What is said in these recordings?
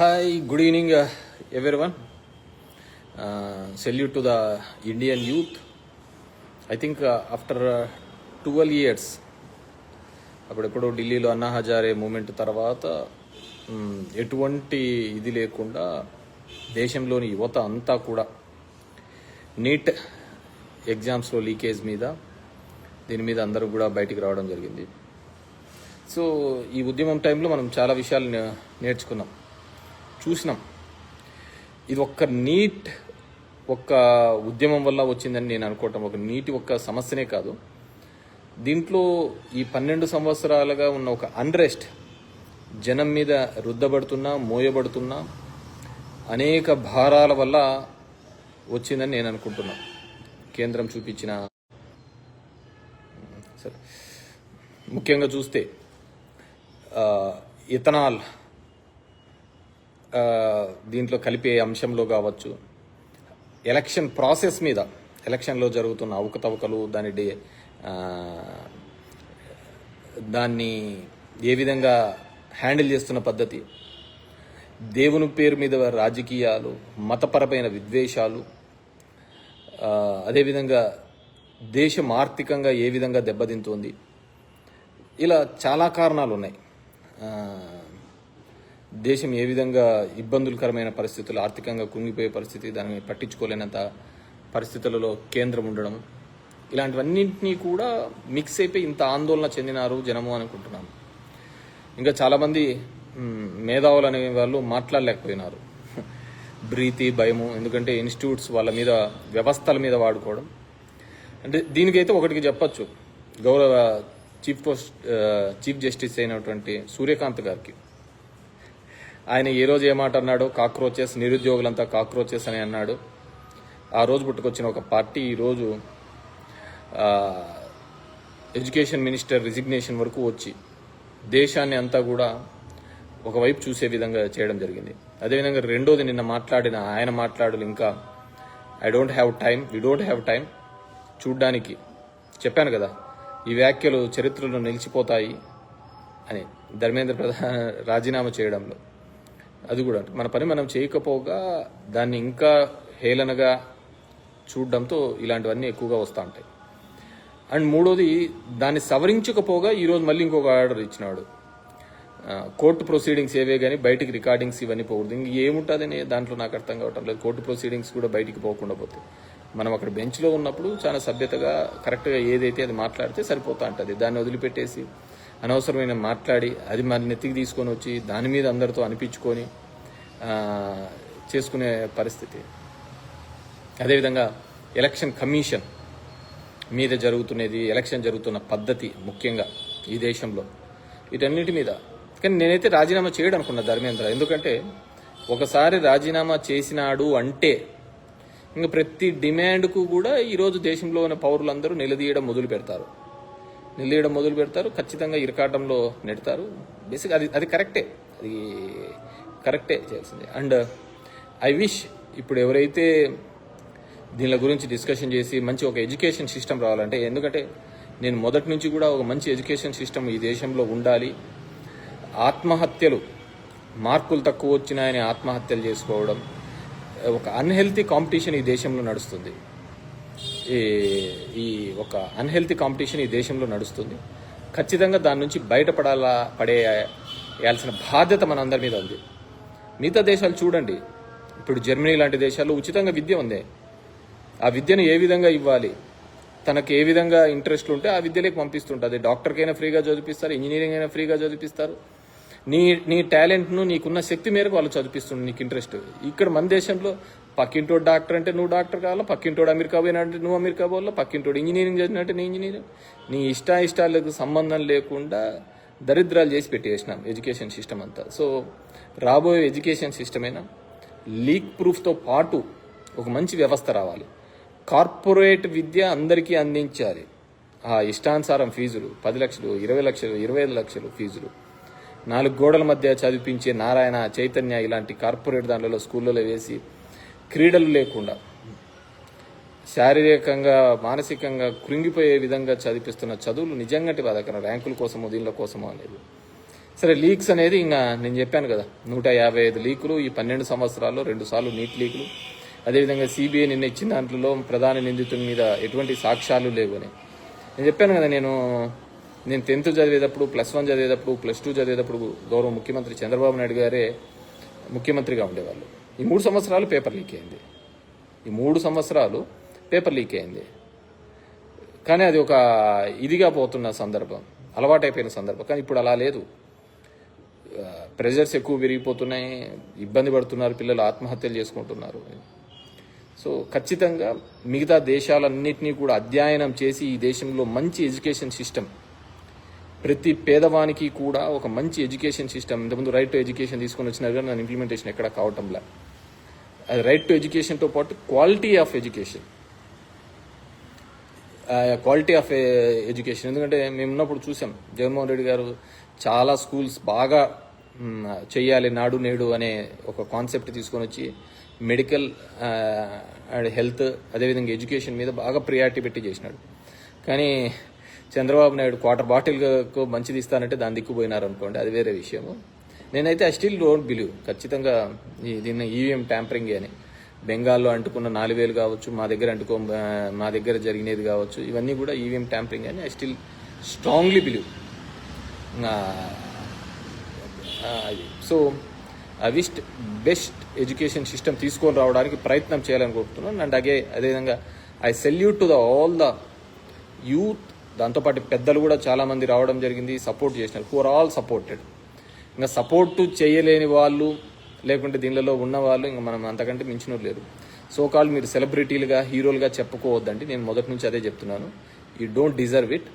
Hi, good evening, everyone. Salute to the Indian youth. I think after 12 years, అప్పుడెప్పుడు ఢిల్లీలో Anna Hazare moment తర్వాత ఎటువంటి ఇది లేకుండా దేశంలోని యువత అంతా కూడా నీట్ ఎగ్జామ్స్లో లీకేజ్ మీద దీని మీద అందరూ కూడా బయటికి రావడం జరిగింది. సో ఈ ఉద్యమం టైంలో మనం చాలా విషయాలు నేర్చుకున్నాం, చూసినాం. ఇది ఒక్క ఉద్యమం వల్ల వచ్చిందని నేను అనుకోవటం, ఒక నీటి ఒక్క సమస్యనే కాదు. దీంట్లో ఈ 12 సంవత్సరాలుగా ఉన్న ఒక అన్రెస్ట్, జనం మీద రుద్దబడుతున్నా మోయబడుతున్నా అనేక భారాల వల్ల వచ్చిందని నేను అనుకుంటున్నా. కేంద్రం చూపించిన సరే ముఖ్యంగా చూస్తే ఇథనాల్ దీంట్లో కలిపే అంశంలో కావచ్చు, ఎలక్షన్ ప్రాసెస్ మీద, ఎలక్షన్లో జరుగుతున్న అవకతవకలు, దాన్ని ఏ విధంగా హ్యాండిల్ చేస్తున్న పద్ధతి, దేవుని పేరు మీద రాజకీయాలు, మతపరమైన విద్వేషాలు, అదేవిధంగా దేశం ఆర్థికంగా ఏ విధంగా దెబ్బతింటుంది, ఇలా చాలా కారణాలు ఉన్నాయి. దేశం ఏ విధంగా ఇబ్బందులకరమైన పరిస్థితులు, ఆర్థికంగా కుంగిపోయే పరిస్థితి, దాన్ని పట్టించుకోలేనంత పరిస్థితులలో కేంద్రం ఉండడం, ఇలాంటివన్నింటినీ కూడా మిక్స్ అయిపోయి ఇంత ఆందోళన చెందినారు జనము అనుకుంటున్నాను. ఇంకా చాలామంది మేధావులు అనే వాళ్ళు మాట్లాడలేకపోయినారు. భయము, ఎందుకంటే ఇన్స్టిట్యూట్స్ వాళ్ళ మీద, వ్యవస్థల మీద వాడుకోవడం. అంటే దీనికైతే ఒకటికి చెప్పచ్చు, గౌరవ చీఫ్ జస్టిస్ అయినటువంటి సూర్యకాంత్ గారికి, ఆయన ఏ రోజు ఏమాట అన్నాడో, కాక్రోచెస్, నిరుద్యోగులంతా కాక్రోచెస్ అని అన్నాడు. ఆ రోజు పుట్టుకొచ్చిన ఒక పార్టీ ఈరోజు ఎడ్యుకేషన్ మినిస్టర్ రిజిగ్నేషన్ వరకు వచ్చి దేశాన్ని అంతా కూడా ఒకవైపు చూసే విధంగా చేయడం జరిగింది. అదేవిధంగా రెండోది, నిన్న ఆయన మాట్లాడలు ఇంకా వి డోంట్ హ్యావ్ టైం చూడ్డానికి చెప్పాను కదా, ఈ వ్యాఖ్యలు చరిత్రలో నిలిచిపోతాయి అని ధర్మేంద్ర ప్రధాన్ రాజీనామా చేయడంలో. అది కూడా మన పని మనం చేయకపోగా దాన్ని ఇంకా హేళనగా చూడడంతో ఇలాంటివన్నీ ఎక్కువగా వస్తూ ఉంటాయి. అండ్ మూడోది, దాన్ని సవరించకపోగా ఈరోజు మళ్ళీ ఇంకొక ఆర్డర్ ఇచ్చినాడు. కోర్టు ప్రొసీడింగ్స్ ఏవే కానీ బయటికి రికార్డింగ్స్ ఇవన్నీ పోకూడదు. ఇంక ఏముంటుందని దాంట్లో నాకు అర్థం కావటం లేదు. కోర్టు ప్రొసీడింగ్స్ కూడా బయటికి పోకుండా పోతే మనం అక్కడ బెంచ్లో ఉన్నప్పుడు చాలా సభ్యతగా కరెక్ట్గా ఏదైతే అది మాట్లాడితే సరిపోతా ఉంటుంది. దాన్ని వదిలిపెట్టేసి అనవసరమైన మాట్లాడి అది మన నెత్తికి తీసుకొని వచ్చి దాని మీద అందరితో అనిపించుకొని చేసుకునే పరిస్థితి. అదేవిధంగా ఎలక్షన్ కమిషన్ మీద జరుగుతున్నది, ఎలక్షన్ జరుగుతున్న పద్ధతి ముఖ్యంగా ఈ దేశంలో, వీటన్నిటి మీద. కానీ నేనైతే రాజీనామా చేయడం అనుకున్నా ధర్మేంద్ర. ఎందుకంటే ఒకసారి రాజీనామా చేసినాడు అంటే ఇంకా ప్రతి డిమాండ్కు కూడా ఈరోజు దేశంలో ఉన్న పౌరులందరూ నిలదీయడం మొదలు పెడతారు. ఖచ్చితంగా ఇరకాటంలో నెడతారు. బేసిక్ అది కరెక్టే చేయాల్సింది. అండ్ ఐ విష్ ఇప్పుడు ఎవరైతే దీని గురించి డిస్కషన్ చేసి మంచి ఒక ఎడ్యుకేషన్ సిస్టమ్ రావాలంటే, ఎందుకంటే నేను మొదటి నుంచి కూడా ఒక మంచి ఎడ్యుకేషన్ సిస్టమ్ ఈ దేశంలో ఉండాలి. ఆత్మహత్యలు, మార్కులు తక్కువ వచ్చినాయని ఆత్మహత్యలు చేసుకోవడం, ఒక అన్హెల్తీ కాంపిటీషన్ ఈ దేశంలో నడుస్తుంది. ఈ ఒక అన్హెల్తీ కాంపిటీషన్ ఈ దేశంలో నడుస్తుంది. ఖచ్చితంగా దాని నుంచి పడేయాల్సిన బాధ్యత మన అందరి మీద ఉంది. మిగతా దేశాలు చూడండి, ఇప్పుడు జర్మనీ లాంటి దేశాల్లో ఉచితంగా విద్య ఉంది. ఆ విద్యను ఏ విధంగా ఇవ్వాలి, తనకు ఏ విధంగా ఇంట్రెస్ట్ ఉంటే ఆ విద్యలోకి పంపిస్తుంటుంది. డాక్టర్కైనా ఫ్రీగా చదివిస్తారు, ఇంజనీరింగ్ అయినా ఫ్రీగా చదివిస్తారు. నీ టాలెంట్ను, నీకున్న శక్తి మేరకు వాళ్ళు చదివిస్తుంది, నీకు ఇంట్రెస్ట్. ఇక్కడ మన దేశంలో పక్కింటోడు డాక్టర్ అంటే నువ్వు డాక్టర్ కావాలా, పక్కింటోడు అమెరికా పోయినంటే నువ్వు అమెరికా పోవాలా, పక్కింటోడు ఇంజనీరింగ్ చదివినట్టే నీ ఇంజనీరింగ్. నీ ఇష్టాలకు సంబంధం లేకుండా దరిద్రాలు చేసి పెట్టేసినాం ఎడ్యుకేషన్ సిస్టమ్ అంతా. సో రాబోయే ఎడ్యుకేషన్ సిస్టమ్ అయినా లీక్ ప్రూఫ్తో పాటు ఒక మంచి వ్యవస్థ రావాలి. కార్పొరేట్ విద్య అందరికీ అందించాలి. ఆ ఇష్టానుసారం ఫీజులు 10 లక్షలు, 20 లక్షలు, 25 లక్షలు ఫీజులు, 4 గోడల మధ్య చదివించే నారాయణ, చైతన్య ఇలాంటి కార్పొరేట్ దానిలో స్కూళ్ళలో వేసి క్రీడలు లేకుండా శారీరకంగా మానసికంగా కృంగిపోయే విధంగా చదివిస్తున్న చదువులు నిజంగా బాధాకరం. ర్యాంకుల కోసమో దీనిల కోసమో అనేది. సరే, లీక్స్ అనేది ఇంకా నేను చెప్పాను కదా, 155 లీకులు ఈ 12 సంవత్సరాల్లో 2 సార్లు నీట్ లీకులు. అదేవిధంగా సిబిఐ నిన్న ఇచ్చిన దాంట్లో ప్రధాన నిందితుల మీద ఎటువంటి సాక్ష్యాలు లేవు అని నేను చెప్పాను కదా. నేను 10th చదివేటప్పుడు, +1 చదివేటప్పుడు, +2 చదివేటప్పుడు గౌరవ ముఖ్యమంత్రి చంద్రబాబు నాయుడు గారే ముఖ్యమంత్రిగా ఉండేవాళ్ళు. ఈ 3 సంవత్సరాలు పేపర్ లీక్ అయింది. ఈ 3 సంవత్సరాలు పేపర్ లీక్ అయింది. కానీ అది ఒక ఇదిగా పోతున్న సందర్భం, అలవాటైపోయిన సందర్భం. కానీ ఇప్పుడు అలా లేదు. ప్రెజర్స్ ఎక్కువ పెరిగిపోతున్నాయి, ఇబ్బంది పడుతున్నారు, పిల్లలు ఆత్మహత్యలు చేసుకుంటున్నారు. సో ఖచ్చితంగా మిగతా దేశాలన్నింటినీ కూడా అధ్యయనం చేసి ఈ దేశంలో మంచి ఎడ్యుకేషన్ సిస్టమ్, ప్రతి పేదవానికి కూడా ఒక మంచి ఎడ్యుకేషన్ సిస్టమ్, ఇంతకుముందు రైట్ టు ఎడ్యుకేషన్ తీసుకొని వచ్చినారు కానీ దాని ఇంప్లిమెంటేషన్ ఎక్కడ కావటంలా. అది రైట్ టు ఎడ్యుకేషన్తో పాటు క్వాలిటీ ఆఫ్ ఎడ్యుకేషన్, ఎందుకంటే మేము ఉన్నప్పుడు చూసాం, జగన్మోహన్ రెడ్డి గారు చాలా స్కూల్స్ బాగా చెయ్యాలి, నాడు నేడు అనే ఒక కాన్సెప్ట్ తీసుకొని వచ్చి మెడికల్ అండ్ హెల్త్ అదేవిధంగా ఎడ్యుకేషన్ మీద బాగా ప్రియారిటీ పెట్టి చేసినాడు. కానీ చంద్రబాబు నాయుడు క్వార్టర్ బాటిల్కు మంచిది ఇస్తానంటే దాని దిక్కుపోయినారు అనుకోండి, అది వేరే విషయము. నేనైతే ఐ స్టిల్ డోంట్ బిలీవ్ ఖచ్చితంగా దీన్ని ఈవీఎం ట్యాంపరింగ్ అని. బెంగాల్లో అంటుకున్న 4,000 కావచ్చు, మా దగ్గర జరిగినది కావచ్చు, ఇవన్నీ కూడా ఈవీఎం ట్యాంపరింగ్ అని I still strongly believe. So I wish best education system తీసుకొని రావడానికి ప్రయత్నం చేయాలని కోరుతున్నాను. అండ్ అదేవిధంగా I salute to all the youth, దాంతోపాటు పెద్దలు కూడా చాలామంది రావడం జరిగింది, సపోర్ట్ చేసినారు. Who are all supported. ఇంకా సపోర్టు చేయలేని వాళ్ళు లేకుంటే దీనిలో ఉన్నవాళ్ళు ఇంకా మనం అంతకంటే మించిన లేరు. సో కాల్ మీరు సెలబ్రిటీలుగా, హీరోలుగా చెప్పుకోవద్దండి. నేను మొదటి నుంచి అదే చెప్తున్నాను. You don't deserve it.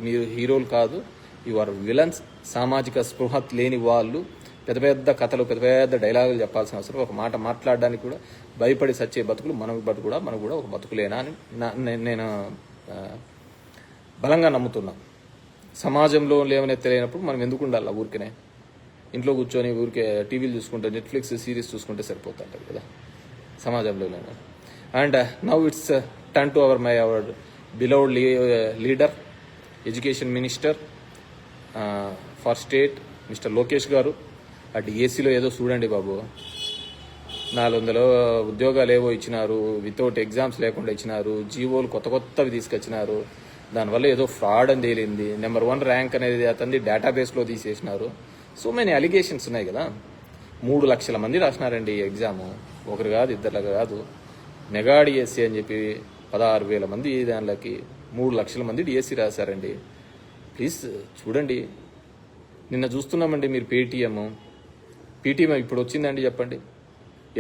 మీరు హీరోలు కాదు, యు ఆర్ విలన్స్. సామాజిక స్పృహ లేని వాళ్ళు పెద్ద పెద్ద కథలు, పెద్ద పెద్ద డైలాగులు చెప్పాల్సిన అవసరం, ఒక మాట మాట్లాడడానికి కూడా భయపడి సచ్చే బతుకులు మనకు కూడా ఒక బతుకులేనా అని నేను బలంగా నమ్ముతున్నా. సమాజంలో లేవనెత్తలేనప్పుడు మనం ఎందుకు ఉండాలి? ఊరికనే ఇంట్లో కూర్చొని ఊరికే టీవీలు చూసుకుంటే, నెట్ఫ్లిక్స్ సిరీస్ చూసుకుంటే సరిపోతుంటారు కదా సమాజంలో. And now it's turn to our beloved leader, education minister for state mister Lokesh గారు. ఆ డిఎస్సిలో ఏదో చూడండి బాబు, 400 ఉద్యోగాలు ఏవో ఇచ్చినారు, వితౌట్ ఎగ్జామ్స్ లేకుండా ఇచ్చినారు, జీవోలు కొత్తవి తీసుకొచ్చినారు. దానివల్ల ఏదో ఫ్రాడ్ అని తేలింది. నెంబర్ 1 ర్యాంక్ అనేది అతన్ని డేటాబేస్లో తీసేసినారు. సో మెనీ అలిగేషన్స్ ఉన్నాయి కదా. 3 లక్షల మంది రాసినారండి ఎగ్జాము, ఒకరు కాదు, ఇద్దరు కాదు. మెగా డిఎస్సి అని చెప్పి 16,000 మంది దానిలోకి 3 లక్షల మంది డిఎస్సి రాశారండి. ప్లీజ్ చూడండి. నిన్న చూస్తున్నామండి, మీరు పేటీఎం ఇప్పుడు వచ్చిందండి చెప్పండి.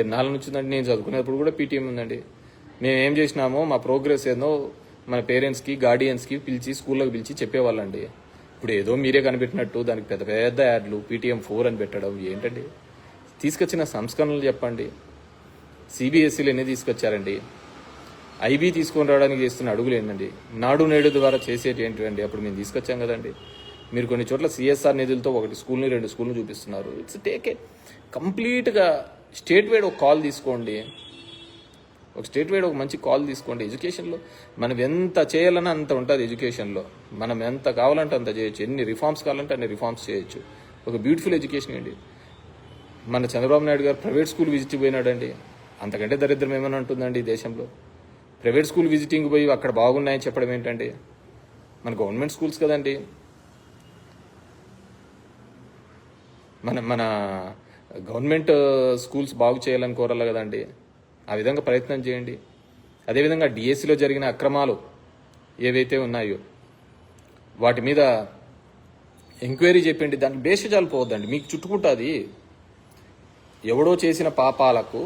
ఎన్నాళ్ళ నుంచి ఉందండి? నేను చదువుకునేటప్పుడు కూడా పేటీఎం ఉందండి. మేము ఏం చేసినామో మా ప్రోగ్రెస్ ఏదో మన పేరెంట్స్కి, గార్డియన్స్కి పిలిచి, స్కూల్లోకి పిలిచి చెప్పేవాళ్ళండి. ఇప్పుడు ఏదో మీరే కనిపెట్టినట్టు దానికి పెద్ద పెద్ద యాడ్లు, పేటీఎం 4 అని పెట్టడం ఏంటండి? తీసుకొచ్చిన సంస్కరణలు చెప్పండి. సిబిఎస్ఈలు ఎన్ని తీసుకొచ్చారండి? ఐబీ తీసుకొని రావడానికి చేస్తున్న అడుగులు ఏంటండి? నాడు నేడు ద్వారా చేసేటి ఏంటండి? అప్పుడు మేము తీసుకొచ్చాం కదండి. మీరు కొన్ని చోట్ల సిఎస్ఆర్ నిధులతో 1 స్కూల్ని 2 స్కూల్ని చూపిస్తున్నారు. ఇట్స్ టేక్ ఏ కంప్లీట్గా స్టేట్ వైడ్ ఒక కాల్ తీసుకోండి. ఒక మంచి కాల్ తీసుకోండి. ఎడ్యుకేషన్లో మనం ఎంత చేయాలన్నా అంత ఉంటుంది. ఎడ్యుకేషన్లో మనం ఎంత కావాలంటే అంత చేయొచ్చు. ఎన్ని రిఫార్మ్స్ కావాలంటే అన్ని రిఫార్మ్స్ చేయొచ్చు. ఒక బ్యూటిఫుల్ ఎడ్యుకేషన్ అండి. మన చంద్రబాబు నాయుడు గారు ప్రైవేట్ స్కూల్ విజిట్ పోయినాడండి. అంతకంటే దరిద్రం ఏమైనా ఉంటుందండి ఈ దేశంలో? ప్రైవేట్ స్కూల్ విజిటింగ్ పోయి అక్కడ బాగున్నాయని చెప్పడం ఏంటండి? మన గవర్నమెంట్ స్కూల్స్ కదండి. మన గవర్నమెంట్ స్కూల్స్ బాగు చేయాలని కోరాలి కదండి. ఆ విధంగా ప్రయత్నం చేయండి. అదేవిధంగా డిఎస్సిలో జరిగిన అక్రమాలు ఏవైతే ఉన్నాయో వాటి మీద ఎంక్వైరీ చెప్పండి. దానికి భేషజాలు పోవద్దండి. మీకు చుట్టుకుంటుంది. ఎవడో చేసిన పాపాలకు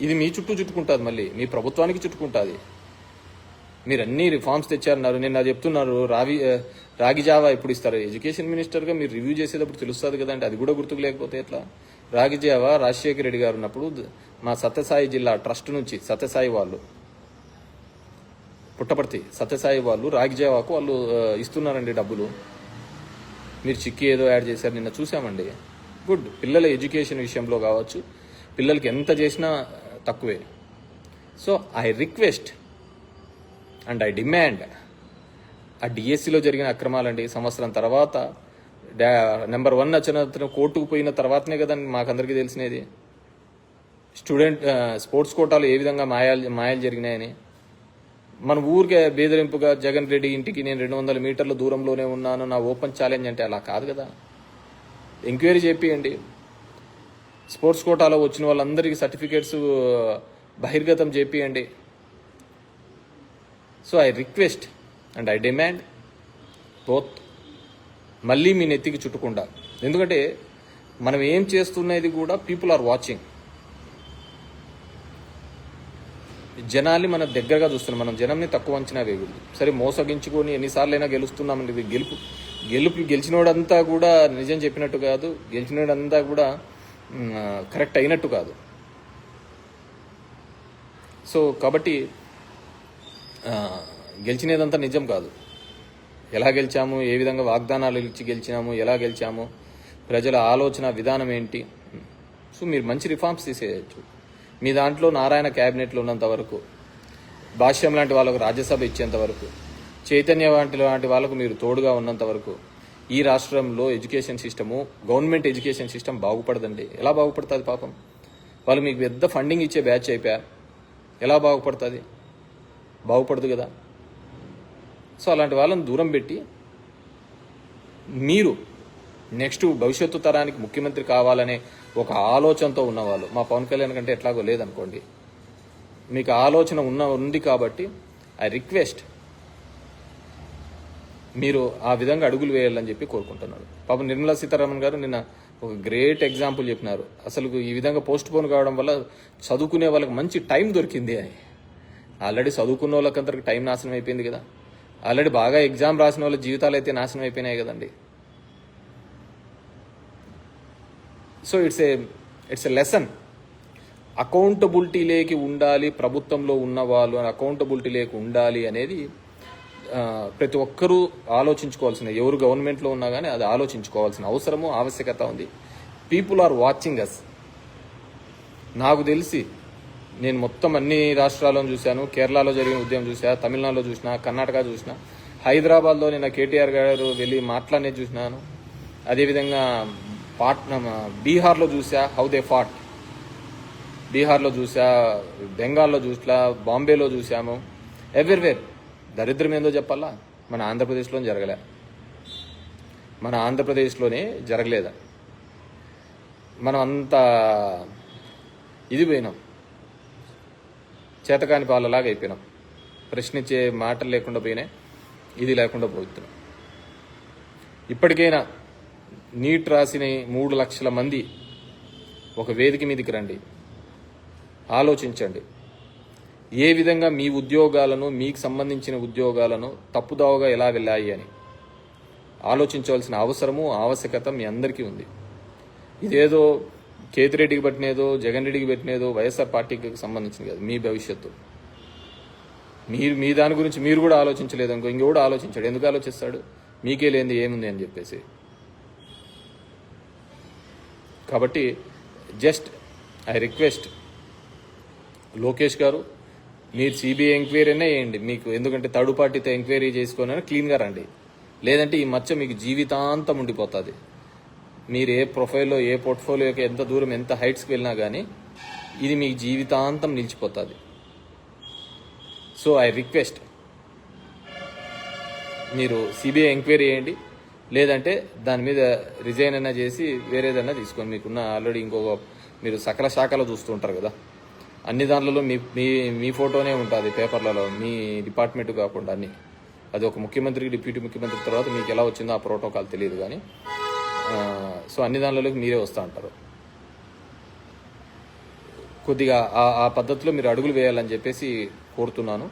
ఇది మీ చుట్టుకుంటుంది, మళ్ళీ మీ ప్రభుత్వానికి చుట్టుకుంటుంది. మీరు అన్ని రిఫార్మ్స్ తెచ్చారన్నారు. నిన్న చెప్తున్నారు రాగి జావా ఎప్పుడు ఇస్తారు? ఎడ్యుకేషన్ మినిస్టర్గా మీరు రివ్యూ చేసేటప్పుడు తెలుస్తుంది కదండి. అది కూడా గుర్తుకు లేకపోతే ఎట్లా? రాగి జావా రాజశేఖర రెడ్డి గారు ఉన్నప్పుడు మా సత్యసాయి జిల్లా ట్రస్ట్ నుంచి సత్యసాయి వాళ్ళు, పుట్టపర్తి సత్యసాయి వాళ్ళు రాగి జావాకు వాళ్ళు ఇస్తున్నారండి డబ్బులు. మీరు చిక్కి ఏదో యాడ్ చేశారు, నిన్న చూసామండి. గుడ్. పిల్లల ఎడ్యుకేషన్ విషయంలో కావచ్చు, పిల్లలకి ఎంత చేసినా తక్కువే. So I request and I demand, ఆ డిఎస్సిలో జరిగిన అక్రమాలండి, సంవత్సరం తర్వాత నెంబర్ 1 వచ్చిన అతను కోర్టుకు పోయిన తర్వాతనే కదా మాకందరికీ తెలిసినది స్పోర్ట్స్ కోటాలో ఏ విధంగా మాయాలు జరిగినాయని. మన ఊరికే బేదరింపుగా జగన్ రెడ్డి ఇంటికి నేను 200 మీటర్ల దూరంలోనే ఉన్నాను, నా ఓపెన్ ఛాలెంజ్ అంటే అలా కాదు కదా. ఎంక్వైరీ చేపియండి. స్పోర్ట్స్ కోటాలో వచ్చిన వాళ్ళందరికీ సర్టిఫికేట్స్ బహిర్గతం చేపియండి. So I request and I demand both మళ్ళీ మీ నెత్తికి చుట్టకుండా. ఎందుకంటే మనం ఏం చేస్తున్నది కూడా పీపుల్ ఆర్ వాచింగ్. జనాల్ని మన దగ్గరగా చూస్తున్నాం. మనం జనంని తక్కువ అంచనా వేయకూడదు. సరే మోసగించుకొని ఎన్నిసార్లైనా గెలుస్తున్నామండి. గెలిచినోడంతా కూడా నిజం చెప్పినట్టు కాదు, గెలిచినోడంతా కూడా కరెక్ట్ అయినట్టు కాదు. సో కాబట్టి గెలిచినదంతా నిజం కాదు. ఎలా గెలిచాము, ఏ విధంగా వాగ్దానాలు ఇచ్చి గెలిచినాము, ఎలా గెలిచాము, ప్రజల ఆలోచన విధానం ఏంటి. సో మీరు మంచి రిఫార్మ్స్ తీసేయచ్చు. మీ దాంట్లో నారాయణ క్యాబినెట్లో ఉన్నంత వరకు, భాష్యం లాంటి వాళ్ళకు రాజ్యసభ ఇచ్చేంత వరకు, చైతన్య లాంటి వాళ్ళకు మీరు తోడుగా ఉన్నంత వరకు ఈ రాష్ట్రంలో education system, government education system బాగుపడదండి. ఎలా బాగుపడుతుంది పాపం? వాళ్ళు మీకు పెద్ద ఫండింగ్ ఇచ్చే బ్యాచ్ అయిపోయారు. ఎలా బాగుపడుతుంది? బాగుపడదు కదా. సో అలాంటి వాళ్ళని దూరం పెట్టి మీరు నెక్స్ట్ భవిష్యత్తు తరానికి ముఖ్యమంత్రి కావాలనే ఒక ఆలోచనతో ఉన్నవాళ్ళు, మా పవన్ కళ్యాణ్ కంటే ఎట్లాగో లేదనుకోండి, మీకు ఆలోచన ఉంది కాబట్టి ఐ రిక్వెస్ట్ మీరు ఆ విధంగా అడుగులు వేయాలని చెప్పి కోరుకుంటున్నాను. పాపం నిర్మలా సీతారామన్ గారు నిన్న ఒక గ్రేట్ ఎగ్జాంపుల్ చెప్పినారు. అసలు ఈ విధంగా పోస్ట్ పోన్ కావడం వల్ల చదువుకునే వాళ్ళకి మంచి టైం దొరికింది అని. ఆల్రెడీ చదువుకున్న వాళ్ళకందరికి టైం నాశనం అయిపోయింది కదా. ఆల్రెడీ బాగా ఎగ్జామ్ రాసిన వాళ్ళ జీవితాలు అయితే నాశనం అయిపోయినాయి కదండి. So it's a lesson. Accountability లేకి ఉండాలి, ప్రభుత్వంలో ఉన్న వాళ్ళు అకౌంటబిలిటీ లేకి ఉండాలి అనేది ప్రతి ఒక్కరూ ఆలోచించుకోవాల్సిందే. ఎవరు గవర్నమెంట్లో ఉన్నా కానీ అది ఆలోచించుకోవాల్సిన అవసరము, ఆవశ్యకత ఉంది. People are watching us. నాకు తెలిసి నేను మొత్తం అన్ని రాష్ట్రాలను చూశాను. కేరళలో జరిగిన ఉద్యమం చూసా, తమిళనాడులో చూసినా, కర్ణాటక చూసినా, హైదరాబాద్లో నిన్న కేటీఆర్ గారు వెళ్ళి మాట్లాడేది చూసినాను. అదేవిధంగా బీహార్లో చూసా, హౌ దే ఫాట్. బీహార్లో చూసా, బెంగాల్లో చూసా, బాంబేలో చూసాము. ఎవ్రీవేర్. దరిద్రం ఏందో చెప్పాలా, మన ఆంధ్రప్రదేశ్లో జరగలే. మన ఆంధ్రప్రదేశ్లోనే జరగలేదా? మనం అంతా ఇది పోయినాం, చేతకాని పాలలాగా అయిపోయినాం. ప్రశ్నించే మాటలు లేకుండా పోయినాయి, ఇది లేకుండా పోతున్నాం. ఇప్పటికైనా నీట్ రాసిన 3 లక్షల మంది ఒక వేదిక మీదకి రండి, ఆలోచించండి. ఏ విధంగా మీ ఉద్యోగాలను, మీకు సంబంధించిన ఉద్యోగాలను తప్పుదావగా ఎలా వెళ్ళాయి అని ఆలోచించవలసిన అవసరము, ఆవశ్యకత మీ అందరికీ ఉంది. ఇదేదో కేతిరెడ్డికి పట్టినేదో, జగన్ రెడ్డికి పెట్టినేదో, వైఎస్ఆర్ పార్టీకి సంబంధించింది కాదు. మీ భవిష్యత్తు మీ దాని గురించి మీరు కూడా ఆలోచించలేదు అనుకో, ఇంకెవడు ఆలోచించాడు. ఎందుకు ఆలోచిస్తాడు? మీకే లేనిది ఏముంది అని చెప్పేసి. కాబట్టి జస్ట్ ఐ రిక్వెస్ట్ లోకేష్ గారు, మీరు సిబిఐ ఎంక్వైరీ అయినా వేయండి మీకు. ఎందుకంటే థర్డ్ పార్టీతో ఎంక్వైరీ చేసుకొని క్లీన్గా రండి. లేదంటే ఈ మచ్చ మీకు జీవితాంతం ఉండిపోతుంది. మీరు ఏ ప్రొఫైల్లో, ఏ పోర్ట్ఫోలియోకి ఎంత దూరం, ఎంత హైట్స్కి వెళ్ళినా కానీ ఇది మీకు జీవితాంతం నిలిచిపోతుంది. సో ఐ రిక్వెస్ట్ మీరు సిబిఐ ఎంక్వైరీ చేయండి. లేదంటే దాని మీద రిజైన్ అయినా చేసి వేరేదన్నా తీసుకోండి. మీకున్న ఆల్రెడీ మీరు సకల శాఖలో చూస్తుంటారు కదా, అన్ని దాంట్లో మీ ఫోటోనే ఉంటుంది పేపర్లలో, మీ డిపార్ట్మెంట్ కాకుండా అన్ని. అది ఒక ముఖ్యమంత్రికి, డిప్యూటీ ముఖ్యమంత్రి తర్వాత మీకు ఎలా వచ్చిందో ఆ ప్రోటోకాల్ తెలియదు కానీ, సో అన్ని దానిలోకి మీరే వస్తూ ఉంటారు. కొద్దిగా ఆ పద్ధతిలో మీరు అడుగులు వేయాలని చెప్పేసి కోరుతున్నాను.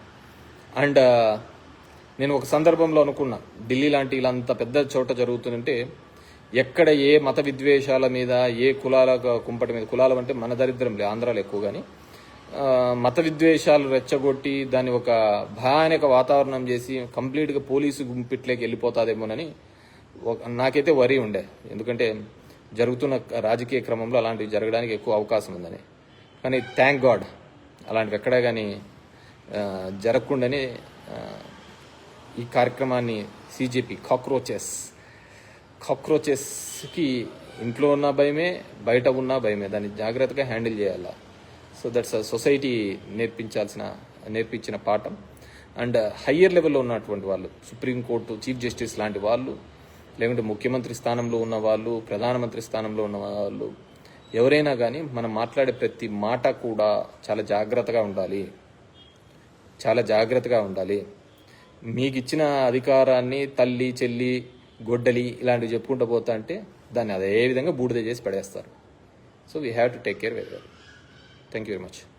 అండ్ నేను ఒక సందర్భంలో అనుకున్నా, ఢిల్లీ లాంటి ఇలాంత పెద్ద చోట జరుగుతుందంటే ఎక్కడ ఏ మత విద్వేషాల మీద, ఏ కులాల కుంపటి మీద, కులాలు అంటే మన దరిద్రం లే, ఆంధ్రాలో ఎక్కువ, కానీ మత విద్వేషాలు రెచ్చగొట్టి దాన్ని ఒక భయానక వాతావరణం చేసి కంప్లీట్గా పోలీసు గుంపిట్లోకి వెళ్ళిపోతాదేమోనని నాకైతే వరి ఉండే. ఎందుకంటే జరుగుతున్న రాజకీయ క్రమంలో అలాంటివి జరగడానికి ఎక్కువ అవకాశం ఉందని. కానీ థ్యాంక్ గాడ్ అలాంటివి ఎక్కడా కానీ జరగకుండానే ఈ కార్యక్రమాన్ని CJP కాక్రోచెస్కి ఇంట్లో ఉన్న భయమే, బయట ఉన్న భయమే. దాన్ని జాగ్రత్తగా హ్యాండిల్ చేయాలా. సో దట్స్ సొసైటీ నేర్పించిన పాఠం. అండ్ హయ్యర్ లెవెల్లో ఉన్నటువంటి వాళ్ళు, సుప్రీంకోర్టు చీఫ్ జస్టిస్ లాంటి వాళ్ళు, లేకుంటే ముఖ్యమంత్రి స్థానంలో ఉన్న వాళ్ళు, ప్రధానమంత్రి స్థానంలో ఉన్న వాళ్ళు, ఎవరైనా కానీ మనం మాట్లాడే ప్రతి మాట కూడా చాలా జాగ్రత్తగా ఉండాలి. మీకు ఇచ్చిన అధికారాన్ని తల్లి, చెల్లి, గొడ్డలి ఇలాంటివి చెప్పుకుంటూ పోతా అంటే దాన్ని అదే విధంగా బూడిద చేసి పడేస్తారు. So we have to take care very well. Thank you very much.